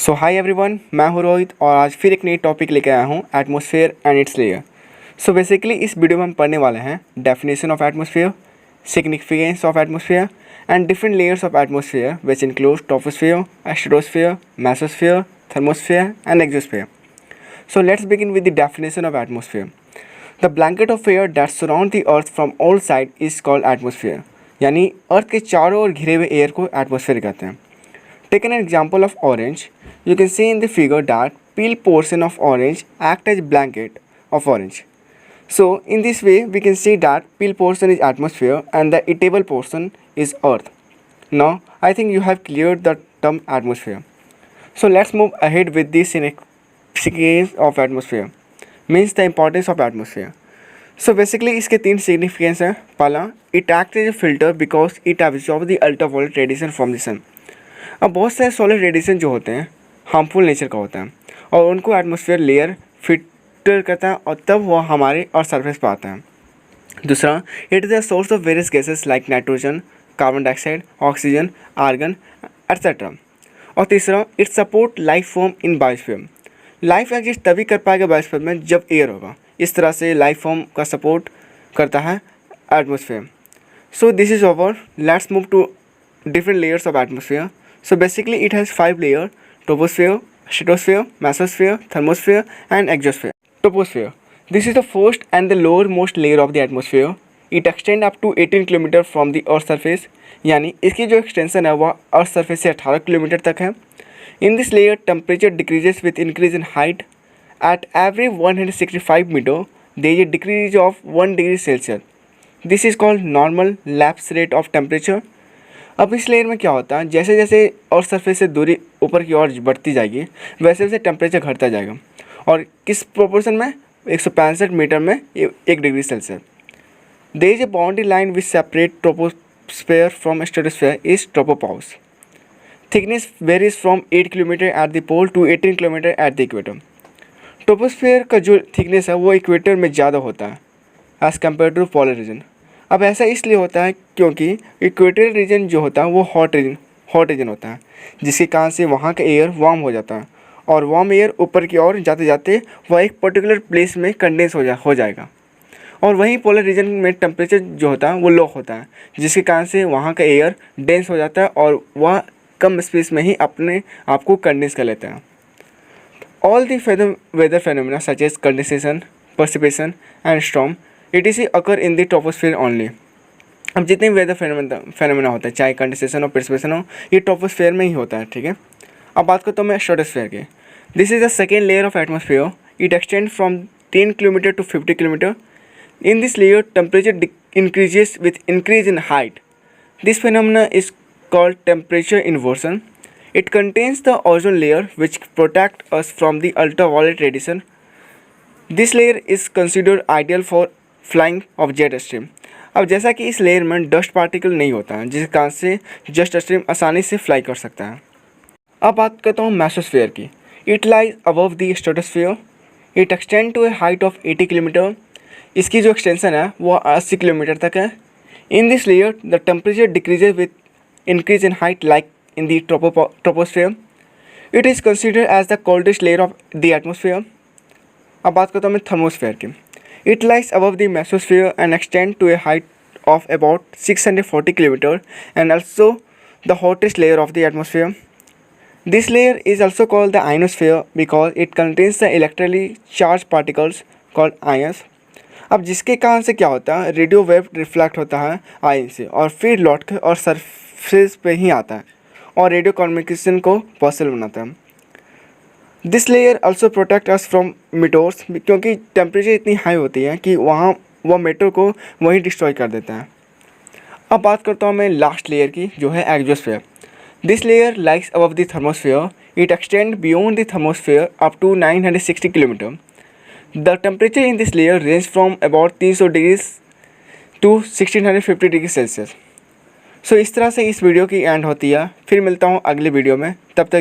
सो hi everyone, मैं हूँ रोहित और आज फिर एक नई टॉपिक लेकर आया हूँ atmosphere and it's layer. So basically इस वीडियो में हम पढ़ने वाले हैं definition of atmosphere, significance of atmosphere and different layers of atmosphere which include troposphere, stratosphere, mesosphere, thermosphere and exosphere. So let's begin with the definition of atmosphere. The blanket of air that surround the earth from all sides is called atmosphere. यानी अर्थ के चारों ओर घिरे हुए air को atmosphere कहते हैं. Take an example of orange. You can see in the figure that peel portion of orange act as blanket of orange. So in this way we can see that peel portion is atmosphere and the eatable portion is earth. Now I think you have cleared the term atmosphere. So let's move ahead with the significance of atmosphere. Means the importance of atmosphere. So basically इसके तीन significance हैं. पहला, it acts as a filter because it absorbs the ultraviolet radiation from the sun. अब बहुत सारे solar radiation जो होते हैं हार्मफुल नेचर का होता है और उनको एटमॉस्फेयर लेयर फिल्टर करता है और तब वह हमारे अर्थ सरफेस पर आता है. दूसरा, it is the source of various gases like nitrogen, carbon dioxide, oxygen, argon etcetera. और तीसरा, it support life form in biosphere. Life exist तभी कर पाएगा बायोस्फीयर में जब एयर होगा. इस तरह से लाइफ फॉर्म का सपोर्ट करता है atmosphere. So this is over. Let's move to different layers of atmosphere. So basically it has 5 layers: troposphere, stratosphere, mesosphere, thermosphere and exosphere. Troposphere. This is the first and the lowermost layer of the atmosphere. It extends up to 18 km from the earth surface. यानी इसकी जो extension है वह earth surface से 18 kilometre तक है. In this layer temperature decreases with increase in height. At every 165 meter there is a decrease of 1 degree Celsius. This is called normal lapse rate of temperature. अब इस layer में क्या होता है, जैसे जैसे अर्थ सरफेस से दूरी ऊपर की ओर बढ़ती जाएगी वैसे वैसे टेम्परेचर घटता जाएगा. और किस प्रोपोर्शन में? 165 मीटर में 1 degree Celsius. There is a boundary line which separate troposphere from stratosphere is tropopause. Thickness varies from 8 kilometer at the pole to 18 kilometer at the equator. Troposphere का जो थिकनेस है वो इक्वेटर में ज़्यादा होता है as compare to polar region. अब ऐसा इसलिए होता है क्योंकि इक्वेटोरियल रीजन जो होता है वो हॉट रीजन होता है, जिसके कारण से वहाँ का एयर वार्म हो जाता है और वार्म एयर ऊपर की ओर जाते जाते वह एक पर्टिकुलर प्लेस में कंडेंस हो जाएगा. और वहीं पोलर रीजन में टेम्परेचर जो होता है वो लो होता है, जिसके कारण से वहाँ का एयर डेंस हो जाता है और वह कम स्पेस में ही अपने आप को कंडेंस कर लेता है. All the weather phenomena such as condensation, precipitation and storm etc. occur in the troposphere only. अब जितने भी वेदर फेनोमेना होता है, चाहे कंडेंसेशन हो, प्रेसिपिटेशन हो, ये ट्रोपोस्फेयर में ही होता है. ठीक है. अब बात करता हूँ मैं स्ट्रेटोस्फेयर की. This is the second layer of atmosphere. It extend from 10 kilometer to 50 kilometer. In this layer temperature increases with increase in height. This phenomena is called temperature inversion. It contains the ozone layer which protect us from the ultraviolet radiation. This layer is considered ideal for flying of jet stream. अब जैसा कि इस layer में dust particle नहीं होता है, जिस कारण से जेट स्ट्रीम आसानी से फ्लाई कर सकता है. अब बात करता हूँ मेसोस्फेयर की. It lies above the stratosphere. It extend to a height of 80 kilometer. इसकी जो एक्सटेंशन है वो 80 किलोमीटर तक है. In this layer the temperature decreases with increase in height like in the troposphere. It is considered as the coldest layer of the atmosphere. अब बात करता हूँ मैं थर्मोस्फेयर की. It lies above the mesosphere and extends to a height of about 640 km and also the hottest layer of the atmosphere. This layer is also called the ionosphere because it contains the electrically charged particles called ions. अब जिसके कारण से क्या होता है, radio wave reflect होता है ion से और फिर लौट कर और सरफेस पे ही आता है और रेडियो कम्युनिकेशन को पॉसिबल बनाता है. This layer also protect us from meteors, क्योंकि टेम्परेचर इतनी हाई होती है कि वहाँ वह मेटोर को वहीं डिस्ट्रॉय कर देता है. अब बात करता हूँ मैं लास्ट लेयर की, जो है exosphere. This layer likes above the thermosphere. It extend beyond the thermosphere up to 960 kilometre. The temperature in this layer range from about 300 degrees to 1650 degree celsius. So इस तरह से इस वीडियो की and होती है. फिर मिलता हूँ अगले वीडियो में. तब तक